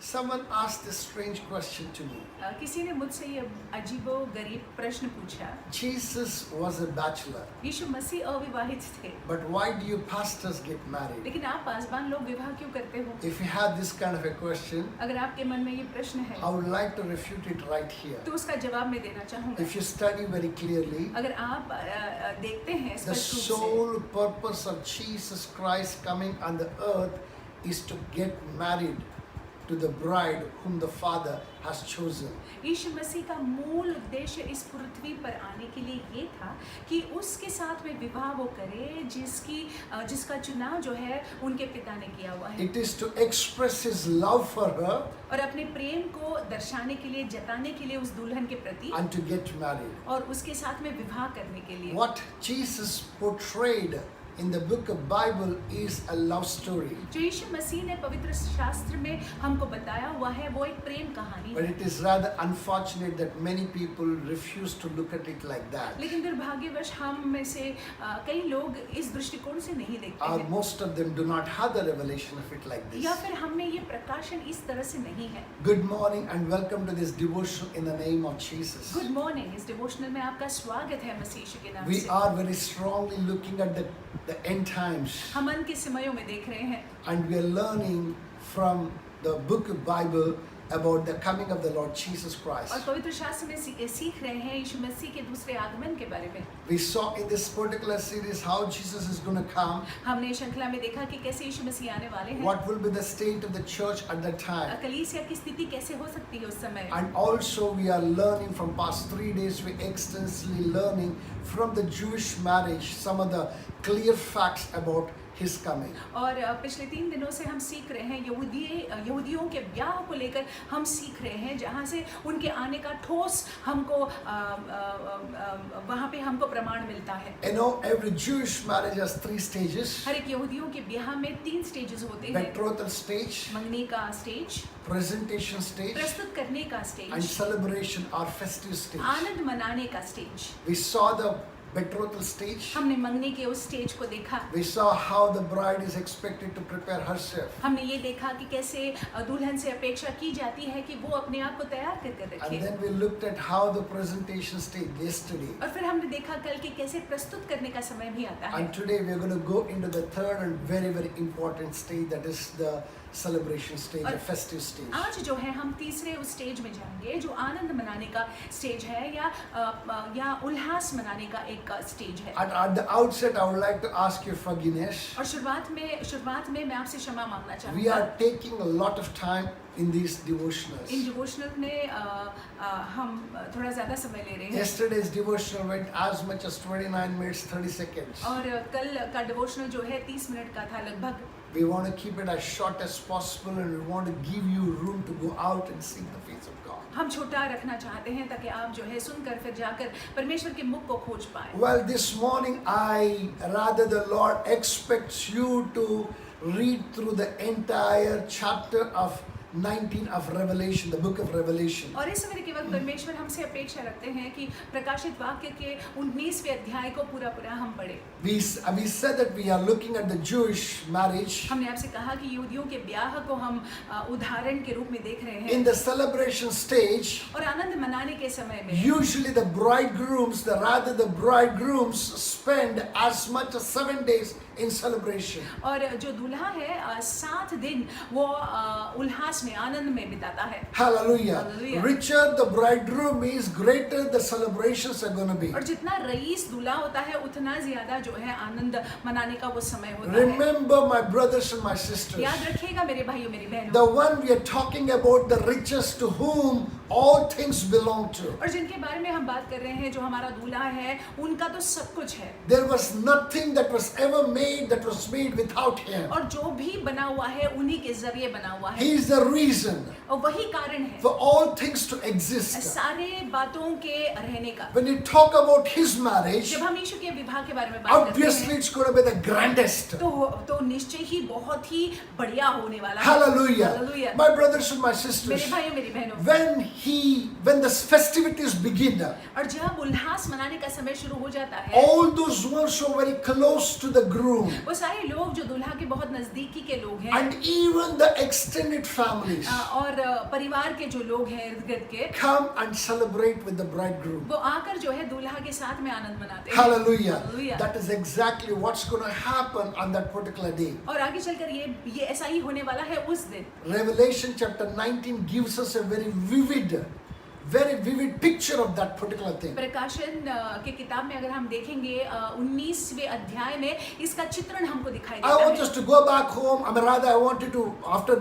Someone asked this strange question to me. किसी ने मुझसे ये अजीबो-गरीब प्रश्न पूछा। Jesus was a bachelor, यीशु मसीह अविवाहित थे, but why do you pastors get married? लेकिन आप पासवान लोग विवाह क्यों करते हो? If you have this kind of a question, अगर आपके मन में ये प्रश्न है, I would like to refute it right here. तो उसका जवाब मैं देना चाहूँगा। If you study very clearly, अगर आप देखते हैं the स्पष्ट रूप से, sole purpose of Jesus Christ coming on the earth is to get married to the bride whom the Father has chosen. यीशु मसीह का मूल उद्देश्य इस पृथ्वी पर आने के लिए ये था कि उसके साथ में विवाह वो करे जिसका चुनाव जो है उनके पिता ने किया हुआ है। It is to express his love for her और अपने प्रेम को दर्शाने के लिए, जताने के लिए उस दुल्हन के प्रति, and to get married. और उसके साथ में विवाह करने के लिए। What Jesus portrayed in the book of Bible is a love story. जो यीशु मसीह ने पवित्र शास्त्र में हमको बताया हुआ है वो एक प्रेम कहानी But है। it is rather unfortunate that many people refuse to look at it like that. लेकिन दुर्भाग्यवश हम में से कई लोग इस दृष्टिकोण से नहीं देखते Or हैं, most of them do not have the revelation of it like this. या फिर हम में ये प्रकाशन इस तरह से नहीं है। Good morning and welcome to this devotion in the name of Jesus. Good morning, इस डिवोशनल में आपका स्वागत है मसीह यीशु के नाम We से। are very strongly looking at the end times, हम अंत के समयों में देख रहे हैं and we are learning from the book of Bible about the coming of the Lord Jesus और Christ. पवित्र शास्त्र में सीख रहे हैं यीशु मसीह के दूसरे आगमन के बारे में। We saw in this particular series how Jesus is going to come, हमने श्रृंखला में देखा कि कैसे यीशु मसीह आने वाले हैं, what will be the state of the church at that time. कलीसिया की स्थिति कैसे हो सकती है उस समय। And also we are learning from past 3 days, we extensively learning from the Jewish marriage some of the clear facts about his coming. और पिछले 3 दिनों से हम सीख रहे हैं यहूदियों के ब्याह को लेकर हम सीख रहे हैं, जहाँ से उनके आने का ठोस हमको वहाँ पे हमको प्रमाण मिलता है। You know, every Jewish marriage has 3 stages. हर एक यहूदियों के ब्याह में 3 स्टेजेस होते हैं। Betrothal stage, मंगनी का स्टेज, presentation stage, प्रस्तुत करने का and stage, celebration or festive stage. आनंद मनाने का stage. We saw the betrothal stage. हमने मंगनी के उस स्टेज को देखा। We saw how the bride is expected to prepare herself. हमने ये देखा कि कैसे दुल्हन से अपेक्षा की जाती है कि वो अपने आप को तैयार कर कर And रखे। then we looked at how the presentation stage yesterday. और फिर हमने देखा कल कि कैसे प्रस्तुत करने का समय भी आता है। And today we are going to go into the third and very, very important stage, that is the celebration stage, the festive stage. आज जो है हम तीसरे उस स्टेज में जाएंगे जो आनंद मनाने का स्टेज है या उल्लास मनाने का एक स्टेज है। And at the outset, I would like to ask you forgiveness. और शुरुआत में मैं आपसे क्षमा मांगना We चाहूँगा। are taking a lot of time in these devotionals. In devotional में हम थोड़ा ज़्यादा समय ले रहे हैं। Yesterday's devotional went as much as 29 minutes 30 seconds. और कल का डिवोशनल जो है 30 मिनट का था लगभग। We want to keep it as short as possible, and we want to give you room to go out and seek the face of God. हम छोटा रखना चाहते हैं ताकि आप जो है सुनकर फिर जाकर परमेश्वर के मुख को खोज पाए। Well, this morning the Lord expects you to read through the entire chapter of 19 of Revelation, the book of Revelation. और इस समय केवल परमेश्वर हमसे अपेक्षा रखते हैं कि प्रकाशित वाक्य के 19वें अध्याय को पूरा हम पढ़ें। We said that we are looking at the Jewish marriage. हमने आपसे कहा कि यहूदियों के ब्याह को हम उदाहरण के रूप में देख रहे हैं। In the celebration stage, और आनंद मनाने के समय में usually the bridegrooms spend as much as 7 days in celebration. और जो दूल्हा है 7 दिन वो उल्लास में, आनंद में बिताता है। Hallelujah. Hallelujah. Richer the bridegroom is, greater the celebrations are going to be. और जितना रईस दूल्हा होता है उतना ज्यादा जो है आनंद मनाने का वो समय होता है। Remember, my brothers and my sisters, याद रखिएगा मेरे भाइयों मेरी बहनों, the one we are talking about, the richest to whom all things belong to. और जिनके बारे में हम बात कर रहे हैं जो हमारा दूल्हा है उनका तो सब कुछ है। There was nothing that was ever made that was made without him. और जो भी बना हुआ है उन्हीं के जरिए बना हुआ है। He is the reason और वही कारण है for all things to exist. सारे बातों के रहने का। When you talk about his marriage, जब हम यीशु के विवाह के बारे में बात करते obviously हैं it's going to be the grandest. तो निश्चय ही बहुत ही बढ़िया होने वाला है। Hallelujah. Hallelujah. My brothers and my मेरे sisters, भाइयों मेरी बहनों, when when the festivities begin, और जब उल्लास मनाने का समय शुरू हो जाता है, all those ones who are very close to the groom, वो सारे लोग जो दूल्हा के बहुत नजदीकी के लोग हैं, and even the extended families, और परिवार के जो लोग हैं इर्द गिर्द के, come and celebrate with the bridegroom. वो आकर जो है दूल्हा के साथ में आनंद मनाते हैं। Hallelujah. Hallelujah. That is exactly what's going to happen on that particular day. और आगे चलकर ये ऐसा ही होने वाला है उस दिन। Revelation chapter 19 gives us a very vivid picture of that particular thing. प्रकाशन के किताब में अगर हम देखेंगे 19वें अध्याय में इसका चित्रण हमको दिखाई I देता want है। us to go back home. I mean, rather, I want you to, after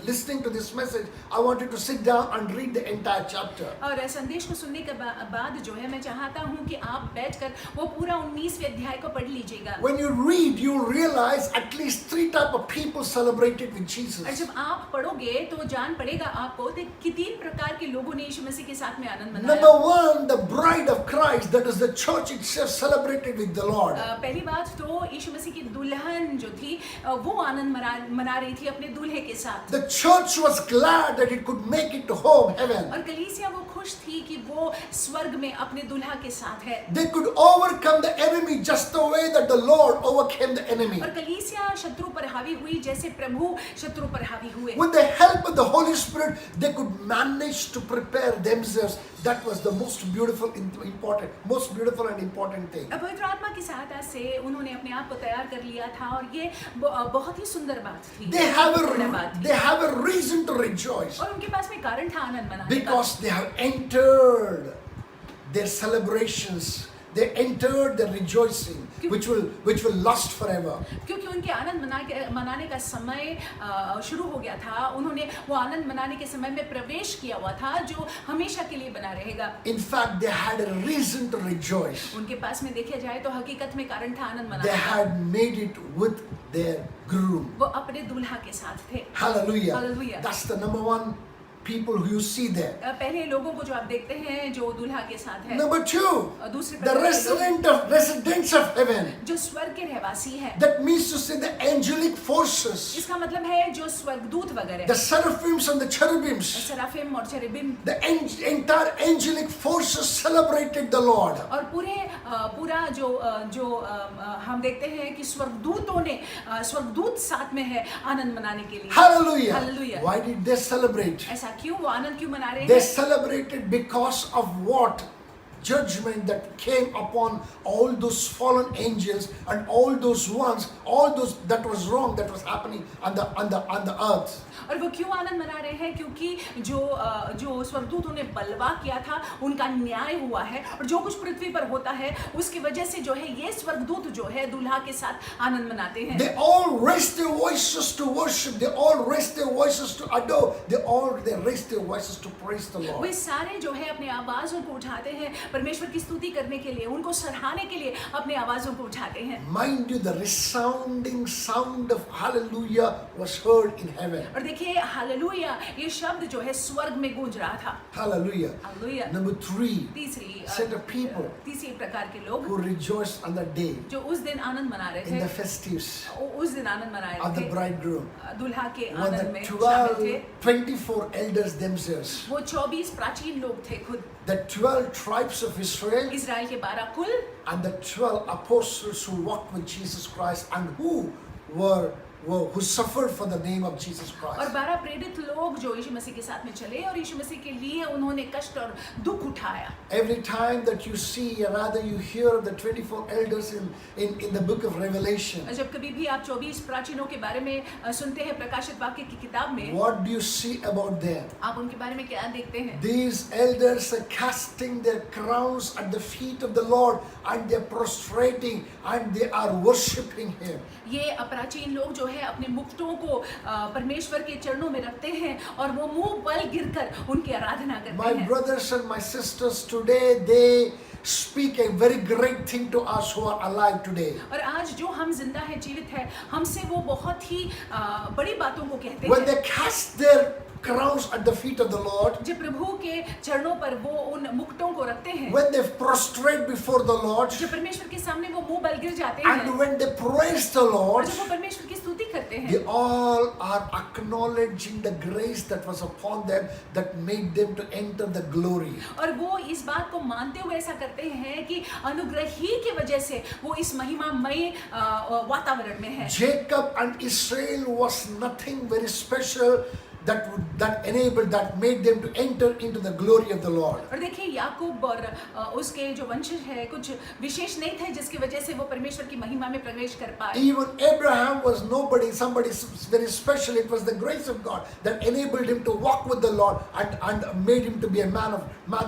listening to this message, I want you to sit down and read the entire chapter. और संदेश को सुनने के बाद जो है मैं चाहता हूँ कि आप बैठकर वो पूरा 19वें अध्याय को पढ़ लीजिएगा। When you read, you realize at least 3 types of people celebrated with और Jesus. जब आप पढ़ोगे तो जान पड़ेगा आपको कि 3 प्रकार के लोगों ने यीशु मसीह के साथ में आनंद मनाया। Number 1, the bride of Christ, that is the church itself, celebrated with the Lord. पहली बात तो यीशु मसीह की दुल्हन जो थी वो आनंद मना रही थी अपने दूल्हे के साथ। The church was glad that it could make it to home, heaven. और कलीसिया वो खुश थी कि वो स्वर्ग में अपने दुल्हा के साथ है। They could overcome the enemy just the way that the Lord overcame the enemy. और कलीसिया शत्रु पर हावी हुई जैसे प्रभु शत्रु पर हावी हुए। With the help of the Holy Spirit, they could manage to prepare themselves. That was the most beautiful and important thing. पवित्र आत्मा की सहायता से उन्होंने अपने आप को तैयार कर लिया था और ये बहुत ही सुंदर बात थी। They have a reason to rejoice और उनके पास में कारण था आनंद मनाने का। because they have entered their celebrations. They entered the rejoicing, which will last forever. क्योंकि उनके आनंद मनाने का समय शुरू हो गया था। उन्होंने वो आनंद मनाने के समय में प्रवेश किया हुआ था जो हमेशा के लिए बना रहेगा। In fact, they had a reason to rejoice. उनके पास में देखा जाए तो हकीकत में कारण था आनंद मनाने They का। had made it with their groom. वो अपने दूल्हा के साथ थे। Hallelujah. Hallelujah. That's the number 1 people who you see there. पहले लोगों को जो आप देखते हैं जो दूल्हा के साथ है। Number 2, दूसरे the residents of heaven. जो स्वर्ग के रहवासी हैं। That means to say the angelic forces, इसका मतलब है जो स्वर्गदूत वगैरह, the seraphims and the cherubims, सराफिम और cherubim, the entire angelic forces celebrated the Lord. और पूरा जो हम देखते हैं कि स्वर्गदूत साथ में है आनंद मनाने के लिए। Hallelujah. Hallelujah. Why did they celebrate? ऐसा क्यों वो आनंद क्यों मना रहे They हैं? celebrated because of what? Judgment that came upon all those fallen angels and all those that was wrong that was happening on the earth. और वो क्यों आनंद मना रहे हैं? क्योंकि जो स्वर्गदूतों ने बलवा किया था उनका न्याय हुआ है और जो कुछ पृथ्वी पर होता है उसकी वजह से जो है ये स्वर्गदूत जो है दूल्हा के साथ आनंद मनाते हैं। They all raised their voices to worship. They all raised their voices to adore. They raised their voices to praise the Lord. वे सारे जो है अपने आवाजों को उठाते हैं परमेश्वर की स्तुति करने के लिए, उनको सराहने के लिए अपने आवाजों को उठाते हैं। Mind you, the resounding sound of hallelujah was heard in heaven. और देखिए हालेलुया ये शब्द जो है स्वर्ग में गूंज रहा था। Hallelujah. हालेलुया। Number 3, तीसरी set of people तीसरी प्रकार के लोग who rejoiced on that day जो उस दिन आनंद मना रहे in the थे, festives उस दिन आनंद मना of रहे the थे bridegroom. दूल्हा के Were आनंद the में शामिल थे। 24 elders themselves. वो 24 प्राचीन लोग थे खुद, The 12 tribes of Israel Israel के 12 कुल and the 12 apostles who walked with Jesus Christ and who suffered for the name of Jesus और Christ. 12 प्रेरित लोग जो यीशु मसीह के साथ में चले और यीशु मसीह के लिए उन्होंने कष्ट और दुख उठाया। Every time that you see, or rather you hear of the 24 elders in the book of Revelation, जब कभी भी आप 24 प्राचीनों के बारे में सुनते हैं प्रकाशित वाक्य की किताब में, what do you see about them? आप उनके बारे में क्या देखते हैं? These elders are casting their crowns at the feet of the Lord and they're prostrating and they are worshipping Him. ये प्राचीन लोग जो है अपने मुकुटों को परमेश्वर के चरणों में रखते हैं और वो मुंह बल गिरकर उनकी आराधना करते My हैं। brothers and my sisters today, they speak a very great thing to us who are alive today. और आज जो हम जिंदा हैं, जीवित हैं, हमसे वो बहुत ही बड़ी बातों को कहते When हैं। they cast their crowns at the feet of the Lord, जब प्रभु के चरणों पर वो उन मुकुटों को रखते हैं, when they prostrate before the Lord, जब परमेश्वर के सामने वो मुंह बल गिर जाते हैं, and when they praise the और Lord, जब वो परमेश्वर की स्तुति करते हैं, they all are acknowledging the grace that was upon them that made them to enter the glory. और वो इस बात को मानते हुए ऐसा करते हैं कि अनुग्रह ही की वजह से वो इस महिमामय वातावरण में है। Jacob and Israel was nothing very special that enabled, that made them to enter into the glory of the Lord. और देखिए याकूब और उसके जो वंशज है कुछ विशेष नहीं थे जिसकी वजह से वो परमेश्वर की महिमा में प्रवेश कर पाए। Even Abraham was somebody very special. It was the grace of God that enabled him to walk with the Lord and made him to be a man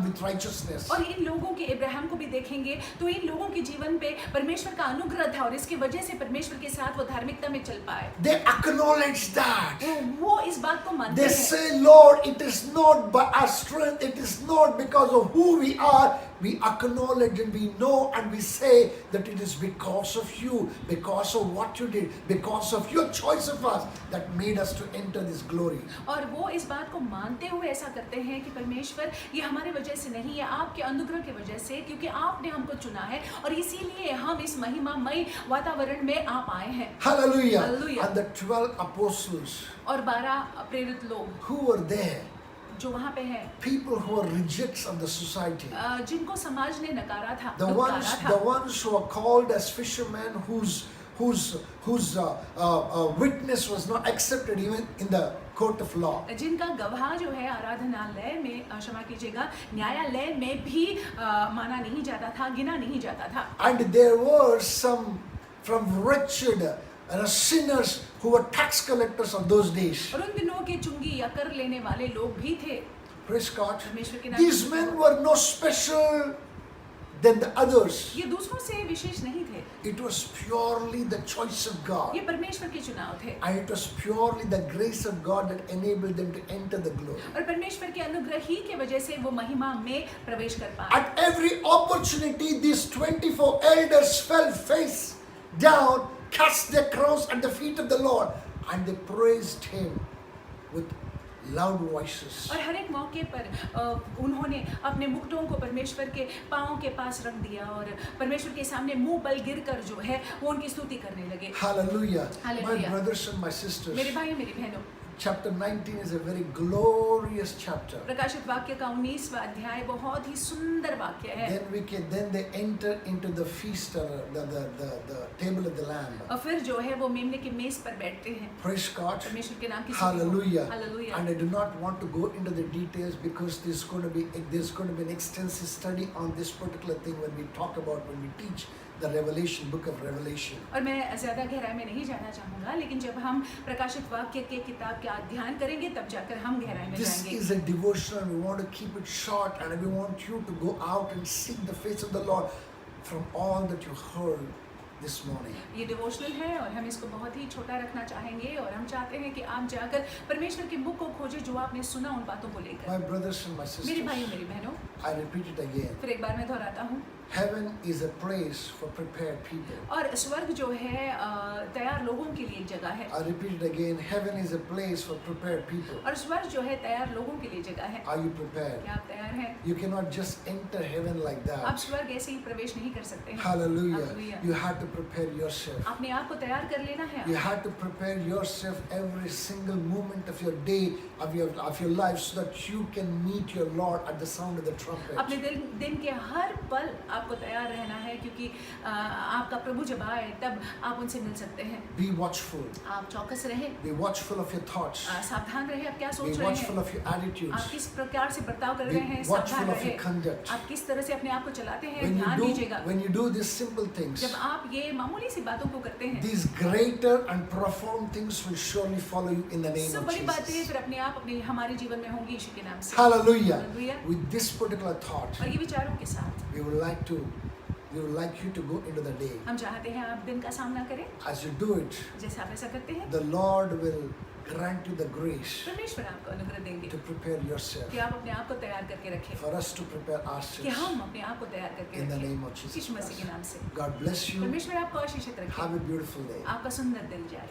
with righteousness. और इन लोगों के इब्राहिम को भी देखेंगे तो इन लोगों के जीवन पे परमेश्वर का अनुग्रह था और इसकी वजह से परमेश्वर के साथ वो धार्मिकता में चल पाए। They acknowledge that. वो इस बात को मानते They हैं। say, Lord, it is not by our strength, it is not because of who we are. We acknowledge and we know and we say that it is because of you, because of what you did, because of your choice of us that made us to enter this glory. और वो इस बात को मानते हुए ऐसा करते हैं कि परमेश्वर ये हमारे वजह से नहीं है, आपके अनुग्रह की वजह से, क्योंकि आपने हमको चुना है और इसीलिए हम इस महिमामय वातावरण में आप आए हैं। Hallelujah. Hallelujah. And the 12 apostles और 12 प्रेरित लोग who were there, जो वहाँ पे हैं, people who were rejects of the society, जिनको समाज ने नकारा था, the ones who are called as fishermen whose witness was not accepted even in the court of law. जिनका गवाह जो है आराधनालय में, क्षमा कीजिएगा, न्यायालय में भी माना नहीं जाता था, गिना नहीं जाता था। And there were some from wretched sinners who were tax collectors of those days. और उन दिनों के चुंगी या कर लेने वाले लोग भी थे। Praise God. परमेश्वर के नाम These men were no special than the others. ये दूसरों से विशेष नहीं थे, It was purely the choice of God. ये परमेश्वर के चुनाव थे And it was purely the grace of God that enabled them to enter the glory. और परमेश्वर के अनुग्रह ही के वजह से वो महिमा में प्रवेश कर पाए। At every opportunity, these 24 elders fell face down, cast their crowns at the feet of the Lord, and they praised Him with loud voices. और हर एक मौके पर उन्होंने अपने मुकुटों को परमेश्वर के पांव के पास रख दिया और परमेश्वर के सामने मुंह बल गिरकर जो है वो उनकी स्तुति करने लगे। Hallelujah. Hallelujah. My brothers and my sisters, मेरे भाई मेरी बहनों, chapter 19 is a very glorious chapter. प्रकाशित वाक्य का 19वां अध्याय बहुत ही सुंदर वाक्य है। Then they enter into the feast, the table of the Lamb. और फिर जो है वो मेमने की मेज पर बैठते हैं। Praise God. परमेश्वर के नाम की स्तुति हो। Hallelujah. Hallelujah. And I do not want to go into the details because there's going to be an extensive study on this particular thing when we teach the Revelation, book of Revelation. और मैं ज़्यादा गहराई में नहीं जाना चाहूँगा, लेकिन जब हम प्रकाशित वाक्य के किताब का अध्ययन करेंगे तब जाकर हम गहराई में This जाएंगे। is a devotional. We want to keep it short, and we want you to go out and seek the face of the Lord from all that you heard this morning. ये devotional है और हम इसको बहुत ही छोटा रखना चाहेंगे और हम चाहते हैं कि आप जाकर परमेश्वर के मुख को खोजें जो आपने सुना उन बातों को लेकर। My brothers and my मेरे sisters, भाई मेरी बहनों, I repeat it again. फिर एक बार मैं दोहराता हूँ, Heaven is a place for prepared people. और स्वर्ग जो है तैयार लोगों के लिए एक जगह है। I repeat it again. Heaven is a place for prepared people. और स्वर्ग जो है तैयार लोगों के लिए जगह है। Are you prepared? क्या आप तैयार हैं? You cannot just enter heaven like आप that. स्वर्ग ऐसे ही प्रवेश नहीं कर सकते हैं। Hallelujah. Hallelujah. You have to prepare yourself. अपने आप को तैयार कर लेना है। You have to prepare yourself every single moment of your day, of your life, so that you can meet your Lord at the sound of the trumpet. अपने दिन के हर पल आपको तैयार रहना है, क्योंकि आपका प्रभु जब आए तब आप उनसे मिल सकते हैं। Be watchful. आप चौकस रहे, Be watchful of your thoughts. सावधान रहे, आप क्या Be सोच रहे watchful हैं, of your attitudes. आप किस प्रकार से बर्ताव कर Be रहे हैं, सावधान watchful of रहे, your conduct. आप किस तरह से अपने आप को चलाते हैं, ध्यान दीजिएगा। When you do these simple things, जब आप ये मामूली सी बातों को करते हैं, these greater and profound things will surely follow you in the name सब of बड़ी बातें Jesus. फिर अपने आप अपने हमारे जीवन में होंगी यीशु के नाम से। Hallelujah. Hallelujah. With this particular thought, और ये विचारों के साथ we would like you to go into the day. हम चाहते हैं आप दिन का सामना करें। As you do it, जैसे आप ऐसा करते हैं, the Lord will grant you the grace परमेश्वर आपको अनुग्रह देंगे to prepare yourself, कि आप अपने आप को तैयार करके रखें, for us to prepare कि ourselves हम अपने आप को तैयार करके in the रखें name of Jesus Yeshu Masih Christ. के नाम से। God bless you. परमेश्वर आपको आशीषित रखे, Have a beautiful day. आपका सुंदर दिन जाए।